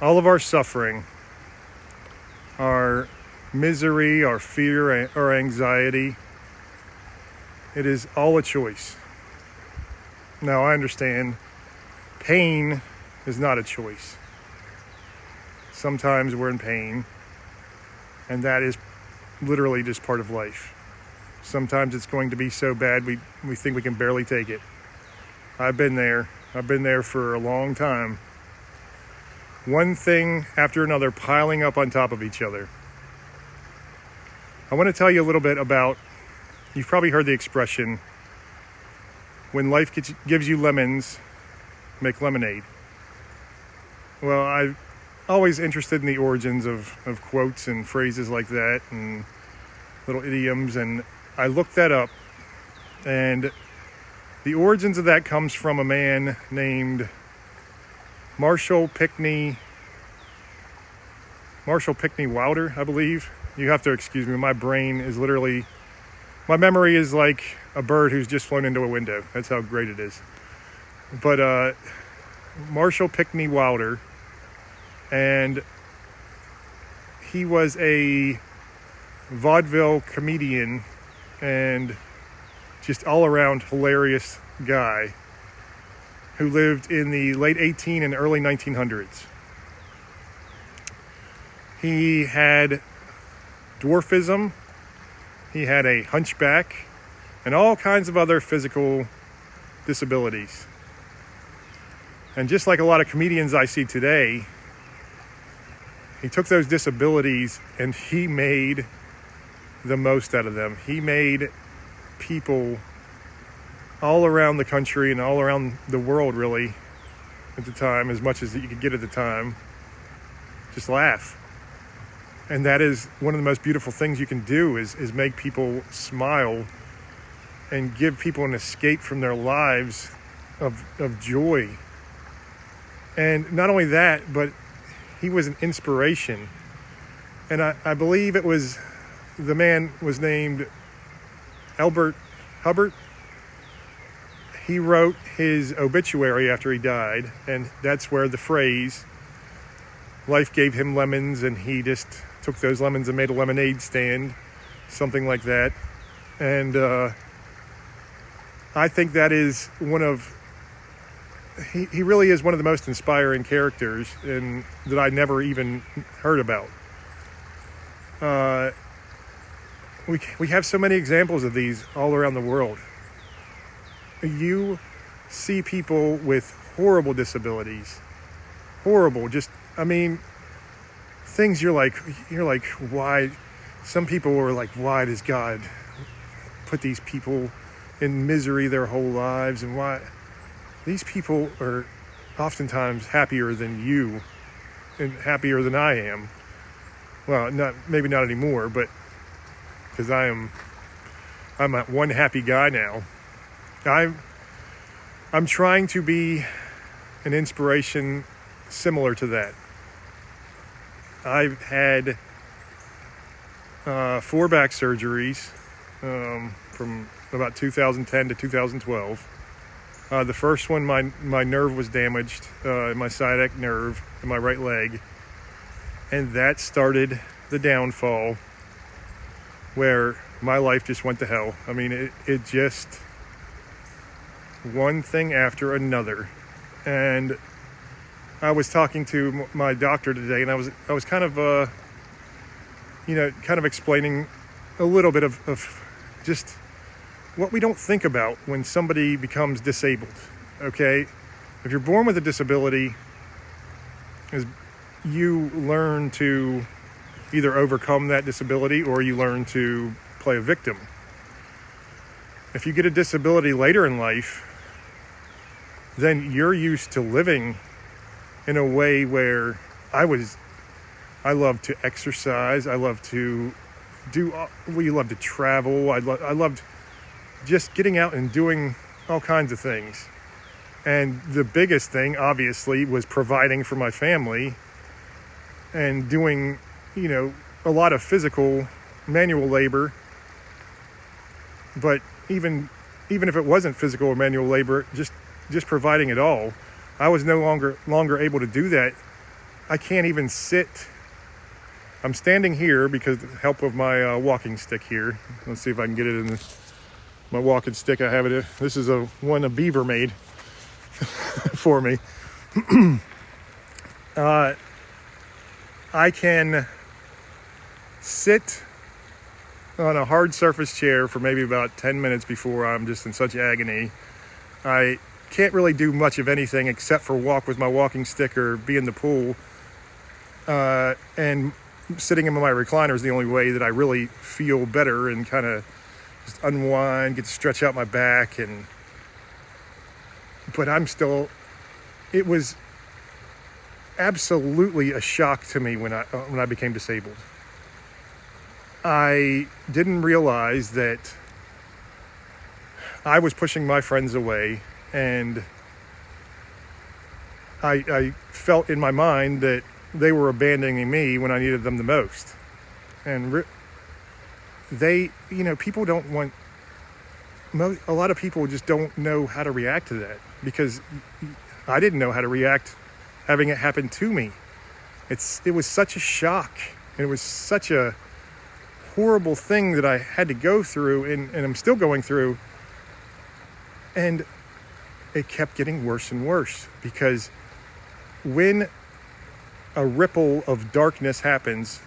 All of our suffering, our misery, our fear, our anxiety, it is all a choice. Now, I understand pain is not a choice. Sometimes we're in pain, and that is literally just part of life. Sometimes it's going to be so bad we think we can barely take it. I've been there. I've been there for a long time. One thing after another piling up on top of each other. I want to tell you a little bit about, you've probably heard the expression, when life gives you lemons, make lemonade. Well, I'm always interested in the origins of quotes and phrases like that and little idioms, and I looked that up, and the origins of that comes from a man named Marshall Pinckney Wilder, I believe. You have to excuse me, my memory is like a bird who's just flown into a window. That's how great it is. But Marshall Pinckney Wilder, and he was a vaudeville comedian and just all around hilarious guy who lived in the late 18 and early 1900s. He had dwarfism, he had a hunchback, and all kinds of other physical disabilities. And just like a lot of comedians I see today, he took those disabilities and he made the most out of them. He made people all around the country and all around the world, really, at the time, as much as you could get at the time, just laugh. And that is one of the most beautiful things you can do, is make people smile and give people an escape from their lives of joy. And not only that, but he was an inspiration. And I believe the man was named Elbert Hubbard. He wrote his obituary after he died, and that's where the phrase, life gave him lemons and he just took those lemons and made a lemonade stand, something like that. And I think that is he really is one of the most inspiring characters that I never even heard about. We have so many examples of these all around the world. You see people with horrible disabilities, things you're like, why? Some people were like, why does God put these people in misery their whole lives, and why? These people are oftentimes happier than you and happier than I am. Well, maybe not anymore, but because I'm one happy guy now. I'm trying to be an inspiration similar to that. I've had 4 back surgeries from about 2010 to 2012. The first one, my nerve was damaged, my sciatic nerve in my right leg, and that started the downfall where my life just went to hell. I mean, it just, one thing after another. And I was talking to my doctor today, and I was kind of explaining a little bit of just what we don't think about when somebody becomes disabled. Okay, if you're born with a disability, you learn to either overcome that disability or you learn to play a victim. If you get a disability later in life, then you're used to living in a way where I love to exercise, I love to love to travel, I loved just getting out and doing all kinds of things. And the biggest thing, obviously, was providing for my family and doing, a lot of physical, manual labor. But even if it wasn't physical or manual labor, just providing it all, I was no longer able to do that I can't even sit. I'm standing here because of the help of my walking stick here. Let's see if I can get it in my walking stick. I have it. This is one a beaver made for me. I can sit on a hard surface chair for maybe about 10 minutes before I'm just in such agony. I can't really do much of anything except for walk with my walking stick or be in the pool. And sitting in my recliner is the only way that I really feel better and kind of just unwind, get to stretch out my back. But it was absolutely a shock to me when I became disabled. I didn't realize that I was pushing my friends away, and I felt in my mind that they were abandoning me when I needed them the most. And people don't want, a lot of people just don't know how to react to that, because I didn't know how to react having it happen to me. It was such a shock, and it was such a horrible thing that I had to go through, and I'm still going through. And it kept getting worse and worse, because when a ripple of darkness happens,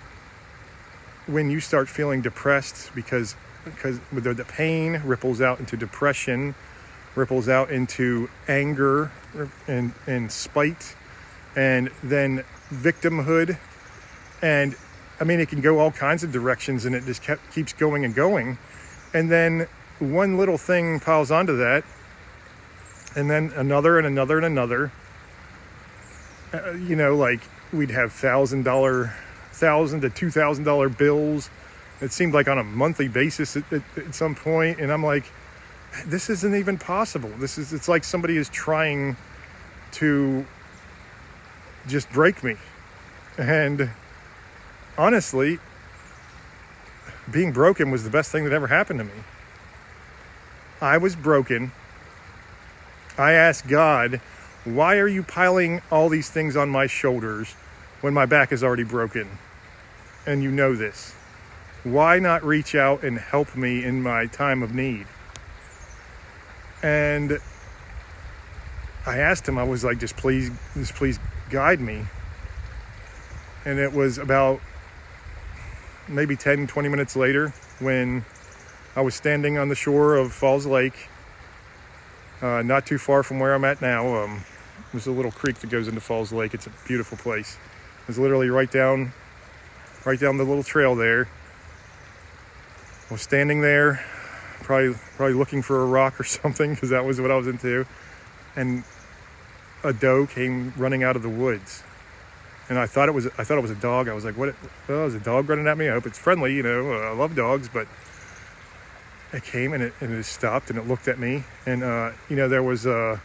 when you start feeling depressed because the pain ripples out into depression, ripples out into anger and spite, and then victimhood, and it can go all kinds of directions, and it just keeps going and going. And then one little thing piles onto that, and then another and another and another. Like we'd have $1,000 to $2,000 bills. It seemed like on a monthly basis at some point, and I'm like, this isn't even possible. It's like somebody is trying to just break me. And honestly, being broken was the best thing that ever happened to me. I was broken. I asked God, why are you piling all these things on my shoulders when my back is already broken? And you know this. Why not reach out and help me in my time of need? And I asked him, I was like, just please guide me. And it was about maybe 10, 20 minutes later when I was standing on the shore of Falls Lake, not too far from where I'm at now. There's a little creek that goes into Falls Lake. It's a beautiful place. It's literally right down the little trail there. I was standing there, probably looking for a rock or something, because that was what I was into. And a doe came running out of the woods. And I thought it was a dog. I was like, what? Oh, is a dog running at me? I hope it's friendly. I love dogs, but it came and it stopped and it looked at me. And there was a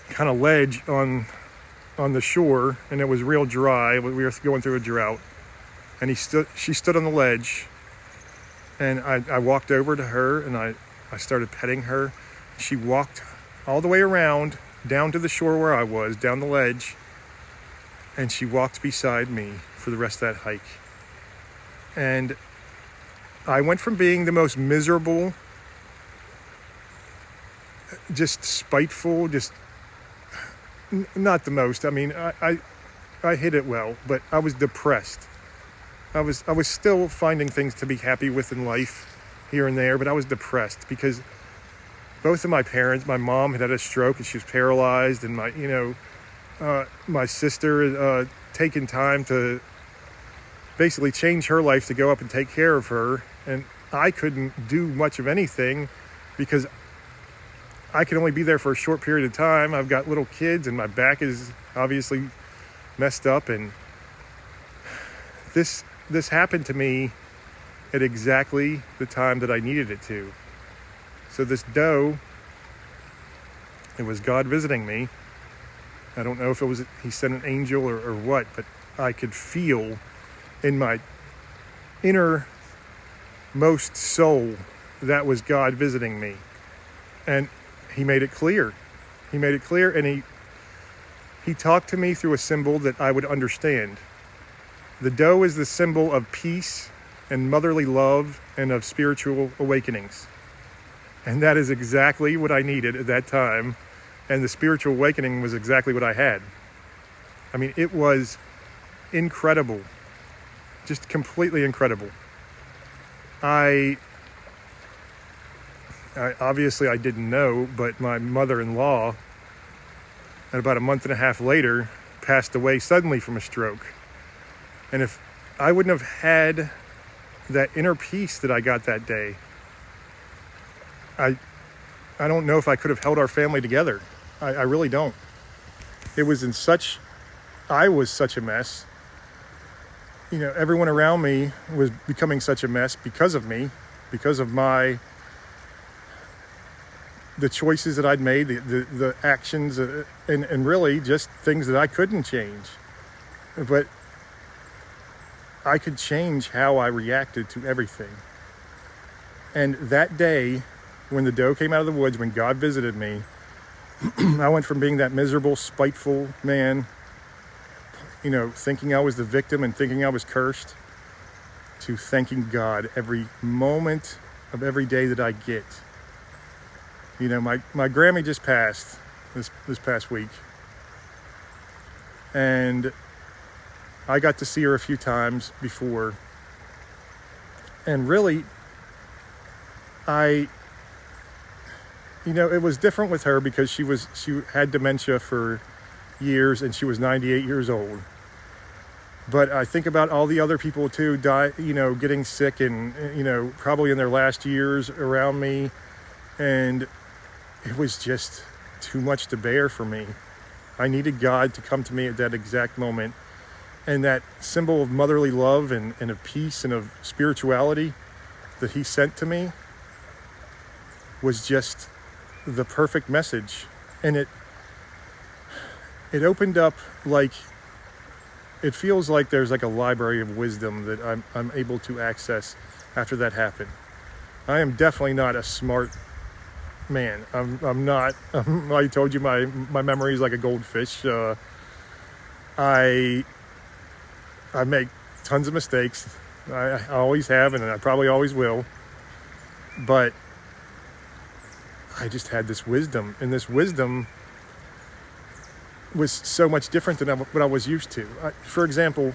kind of ledge on the shore, and it was real dry. We were going through a drought, and she stood on the ledge, and I walked over to her and I started petting her. She walked all the way around down to the shore where I was, down the ledge, and she walked beside me for the rest of that hike. And I went from being the most miserable, just spiteful, just not the most. I hid it well, but I was depressed. I was still finding things to be happy with in life here and there, but I was depressed because both of my parents, my mom had a stroke and she was paralyzed, and my sister had taken time to basically change her life to go up and take care of her, and I couldn't do much of anything because I can only be there for a short period of time. I've got little kids and my back is obviously messed up, and this happened to me at exactly the time that I needed it to. So this doe, it was God visiting me. I don't know if he sent an angel or what, but I could feel in my innermost soul that was God visiting me. And he made it clear. And he talked to me through a symbol that I would understand. The doe is the symbol of peace and motherly love and of spiritual awakenings. And that is exactly what I needed at that time. And the spiritual awakening was exactly what I had. I mean, it was incredible. Just completely incredible. I obviously I didn't know, but my mother-in-law, about a month and a half later, passed away suddenly from a stroke. And if I wouldn't have had that inner peace that I got that day, I don't know if I could have held our family together. I really don't. I was such a mess. You know, everyone around me was becoming such a mess because of me, because of the choices that I'd made, the actions, and really just things that I couldn't change. But I could change how I reacted to everything. And that day, when the doe came out of the woods, when God visited me, I went from being that miserable, spiteful man, you know, thinking I was the victim and thinking I was cursed, to thanking God every moment of every day that I get. You know, my Grammy just passed this past week. And I got to see her a few times before. And really, it was different with her because she had dementia for years and she was 98 years old. But I think about all the other people too, getting sick and, probably in their last years around me. And it was just too much to bear for me. I needed God to come to me at that exact moment. And that symbol of motherly love and of peace and of spirituality that he sent to me was just the perfect message. And it opened up, like, it feels like there's like a library of wisdom that I'm able to access after that happened. I am definitely not a smart man. I'm not. I told you my memory is like a goldfish. I make tons of mistakes. I always have, and I probably always will. But I just had this wisdom, and this wisdom was so much different than what I was used to. For example,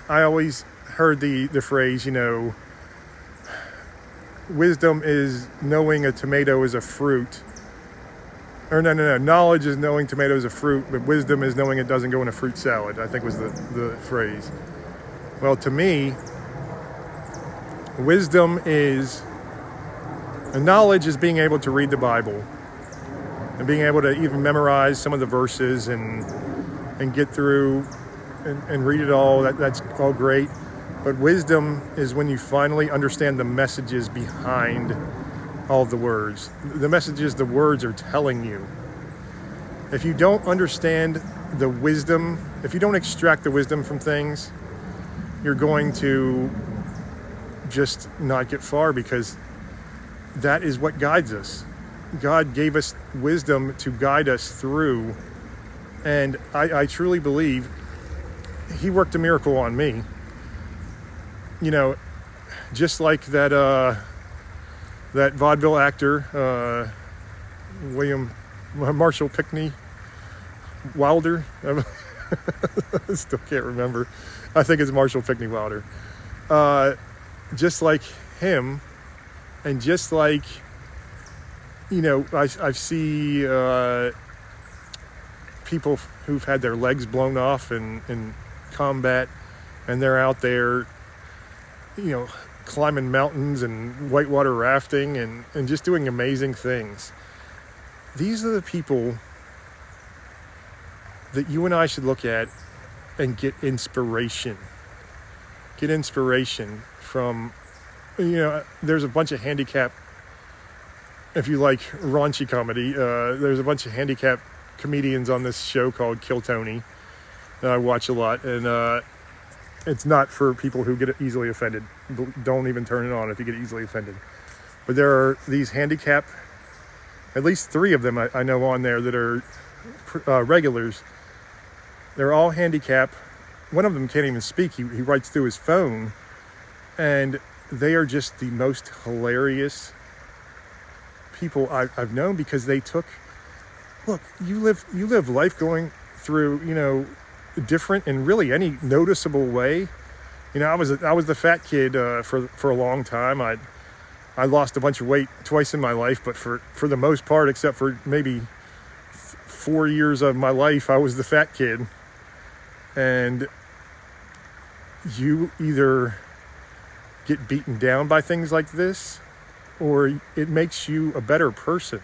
I always heard the phrase, wisdom is knowing a tomato is a fruit. Or no. Knowledge is knowing tomato is a fruit, but wisdom is knowing it doesn't go in a fruit salad, I think was the phrase. Well, to me, wisdom is, and knowledge is being able to read the Bible and being able to even memorize some of the verses and get through and read it all. That's all great. But wisdom is when you finally understand the messages behind all of the words. The messages the words are telling you. If you don't understand the wisdom, if you don't extract the wisdom from things, you're going to just not get far, because that is what guides us. God gave us wisdom to guide us through. And I truly believe he worked a miracle on me. Just like that vaudeville actor, Marshall Pinckney Wilder. I still can't remember. I think it's Marshall Pinckney Wilder. Just like him, and just like, I see people who've had their legs blown off in combat, and they're out there, climbing mountains and whitewater rafting and just doing amazing things. These are the people that you and I should look at and get inspiration. Get inspiration from, there's a bunch of handicap, if you like raunchy comedy, there's a bunch of handicap comedians on this show called Kill Tony that I watch a lot, and it's not for people who get easily offended. Don't even turn it on if you get easily offended. But there are these handicap, at least 3 of them I know on there, that are regulars. They're all handicapped. One of them can't even speak. He writes through his phone. And they are just the most hilarious people I've known, because they took, look, you live life going through, different in really any noticeable way. I was the fat kid for a long time. I lost a bunch of weight twice in my life, but for the most part, except for maybe 4 years of my life, I was the fat kid. And you either get beaten down by things like this, or it makes you a better person.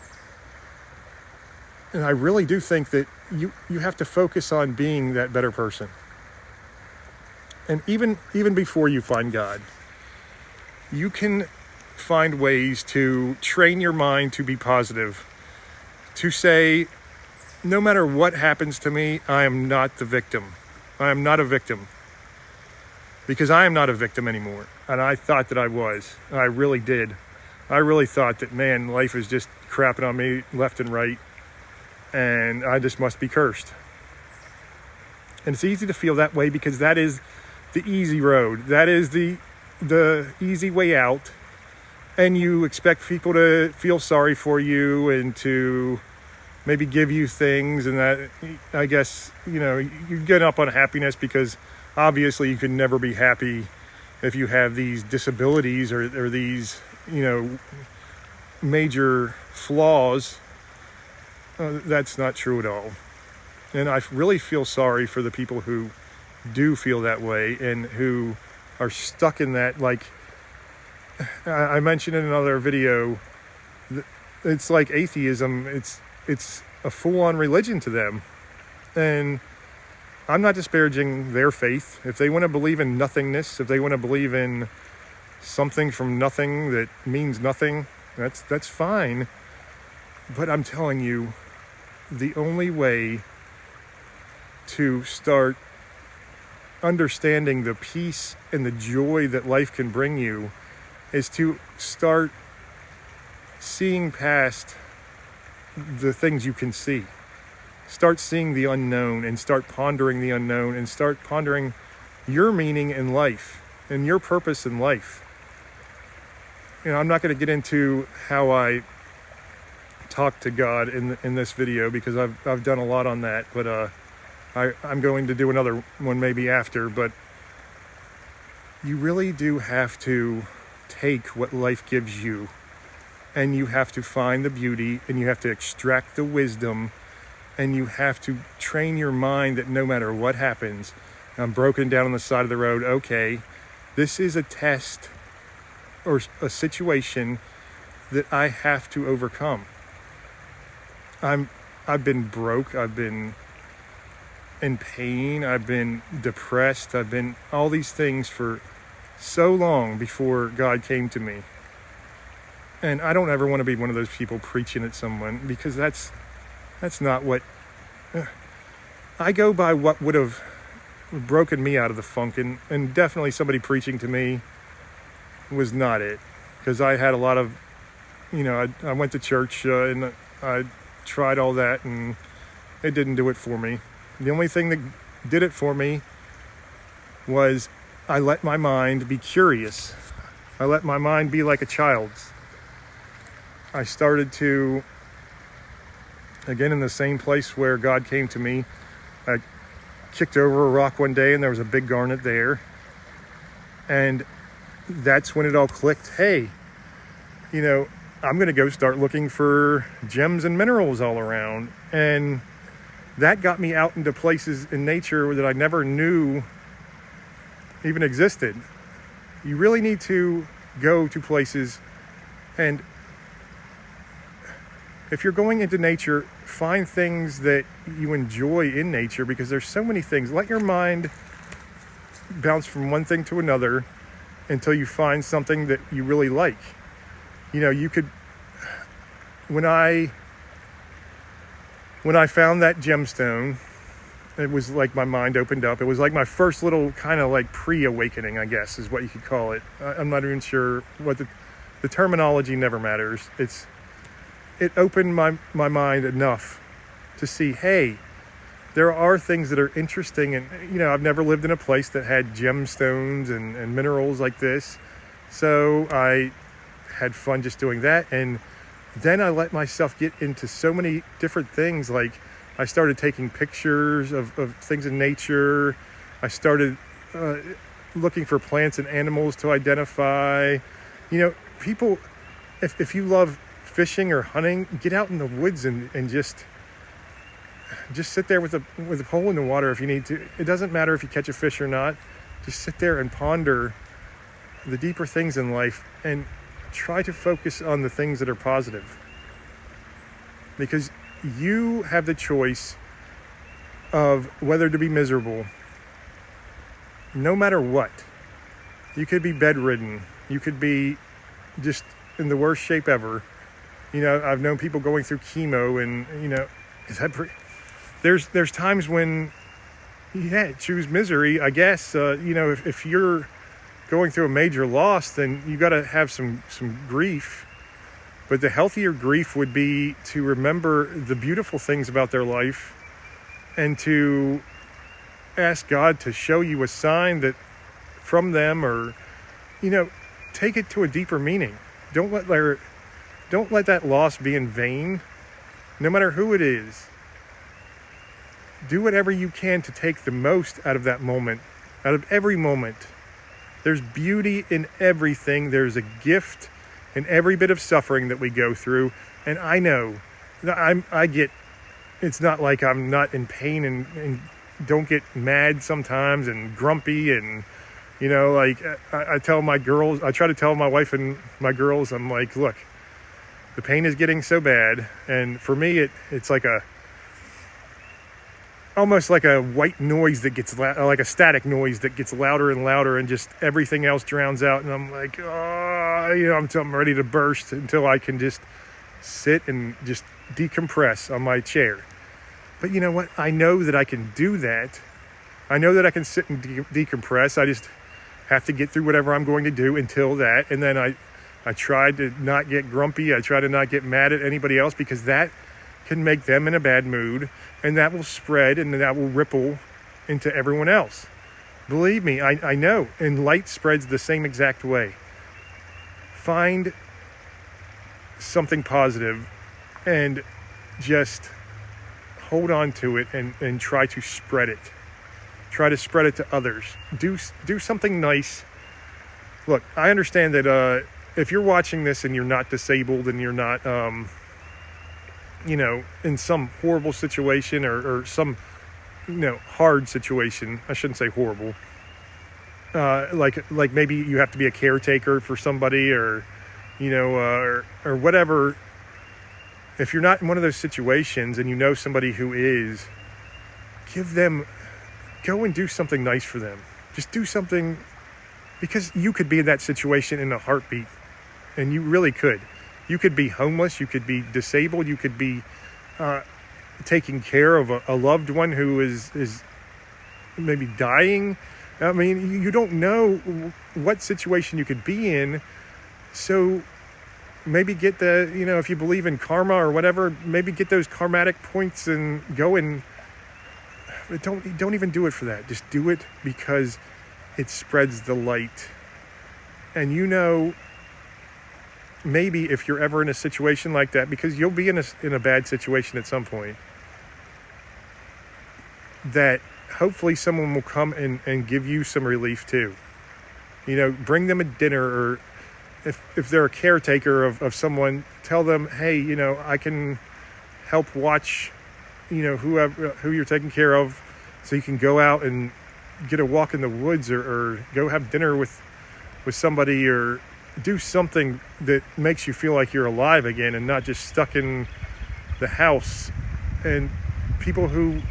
And I really do think that you have to focus on being that better person. And even before you find God, you can find ways to train your mind to be positive, to say, no matter what happens to me, I am not the victim. I am not a victim. Because I am not a victim anymore. And I thought that I was. I really did. I really thought that, man, life is just crapping on me left and right, and I just must be cursed. And it's easy to feel that way, because that is the easy road. That is the easy way out. And you expect people to feel sorry for you and to maybe give you things, and that, I guess, you get up on happiness, because obviously you can never be happy if you have these disabilities or these, major flaws. That's not true at all. And I really feel sorry for the people who do feel that way and who are stuck in that. Like I mentioned in another video, it's like atheism. It's a full-on religion to them. And I'm not disparaging their faith. If they want to believe in nothingness, if they want to believe in something from nothing that means nothing, that's fine. But I'm telling you, the only way to start understanding the peace and the joy that life can bring you is to start seeing past the things you can see. Start seeing the unknown, and start pondering the unknown, and start pondering your meaning in life and your purpose in life. I'm not going to get into how I talk to God in this video, because I've done a lot on that, but I'm going to do another one maybe after. But you really do have to take what life gives you, and you have to find the beauty, and you have to extract the wisdom, and you have to train your mind that no matter what happens, I'm broken down on the side of the road, okay, this is a test or a situation that I have to overcome. I've been broke, I've been in pain, I've been depressed, I've been all these things for so long before God came to me. And I don't ever want to be one of those people preaching at someone, because that's not what I go by. What would have broken me out of the funk, and definitely somebody preaching to me was not it, because I had a lot of, I went to church and I tried all that, and it didn't do it for me. The only thing that did it for me was I let my mind be curious. I let my mind be like a child's. I started to, again, in the same place where God came to me. I kicked over a rock one day, and there was a big garnet there. And that's when it all clicked. Hey, I'm going to go start looking for gems and minerals all around. And that got me out into places in nature that I never knew even existed. You really need to go to places, and if you're going into nature, find things that you enjoy in nature, because there's so many things. Let your mind bounce from one thing to another until you find something that you really like. You could, when I found that gemstone, it was like my mind opened up. It was like my first little kind of like pre-awakening, I guess, is what you could call it. I'm not even sure what the terminology never matters. It opened my mind enough to see, hey, there are things that are interesting. And, I've never lived in a place that had gemstones and minerals like this. So I had fun just doing that. And then I let myself get into so many different things. Like I started taking pictures of things in nature. I started looking for plants and animals to identify. People, if you love fishing or hunting, get out in the woods and just sit there with a pole in the water if you need to. It doesn't matter if you catch a fish or not. Just sit there and ponder the deeper things in life and try to focus on the things that are positive. Because you have the choice of whether to be miserable. No matter what. You could be bedridden. You could be just in the worst shape ever. I've known people going through chemo and, there's times when, choose misery, I guess. If you're going through a major loss, then you got to have some grief. But the healthier grief would be to remember the beautiful things about their life and to ask God to show you a sign that from them, or, take it to a deeper meaning. Don't let that loss be in vain, no matter who it is. Do whatever you can to take the most out of that moment, out of every moment. There's beauty in everything. There's a gift in every bit of suffering that we go through. And I know, it's not like I'm not in pain and don't get mad sometimes and grumpy and, I tell my girls, I try to tell my wife and my girls, I'm like, look, the pain is getting so bad. And for me, it's like almost like a white noise that gets like a static noise that gets louder and louder, and just everything else drowns out. And I'm like, I'm ready to burst until I can just sit and just decompress on my chair. But you know what? I know that I can do that. I know that I can sit and decompress. I just have to get through whatever I'm going to do until that. And then I try to not get grumpy. I try to not get mad at anybody else, because that can make them in a bad mood, and that will spread and that will ripple into everyone else. Believe me, I know. And light spreads the same exact way. Find something positive and just hold on to it and try to spread it. Try to spread it to others. Do something nice. Look, I understand that if you're watching this and you're not disabled and you're not in some horrible situation or some, hard situation. I shouldn't say horrible. Like maybe you have to be a caretaker for somebody or whatever. If you're not in one of those situations and you know somebody who is, go and do something nice for them. Just do something, because you could be in that situation in a heartbeat, and you really could. You could be homeless, you could be disabled, you could be taking care of a loved one who is maybe dying. I mean, you don't know what situation you could be in. So maybe get if you believe in karma or whatever, maybe get those karmatic points and go and don't even do it for that. Just do it because it spreads the light. And maybe if you're ever in a situation like that, because you'll be in a bad situation at some point, that hopefully someone will come and give you some relief too. Bring them a dinner, or if they're a caretaker of someone, tell them, hey, I can help watch, who you're taking care of, so you can go out and get a walk in the woods or go have dinner with somebody, or do something that makes you feel like you're alive again and not just stuck in the house. And people who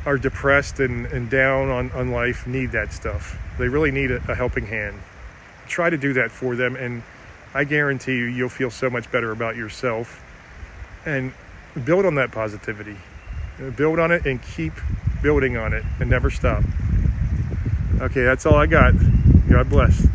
are depressed and down on life need that stuff. They really need a helping hand. Try to do that for them, and I guarantee you'll feel so much better about yourself. And build on that positivity. Build on it and keep building on it and never stop. Okay, that's all I got. God bless.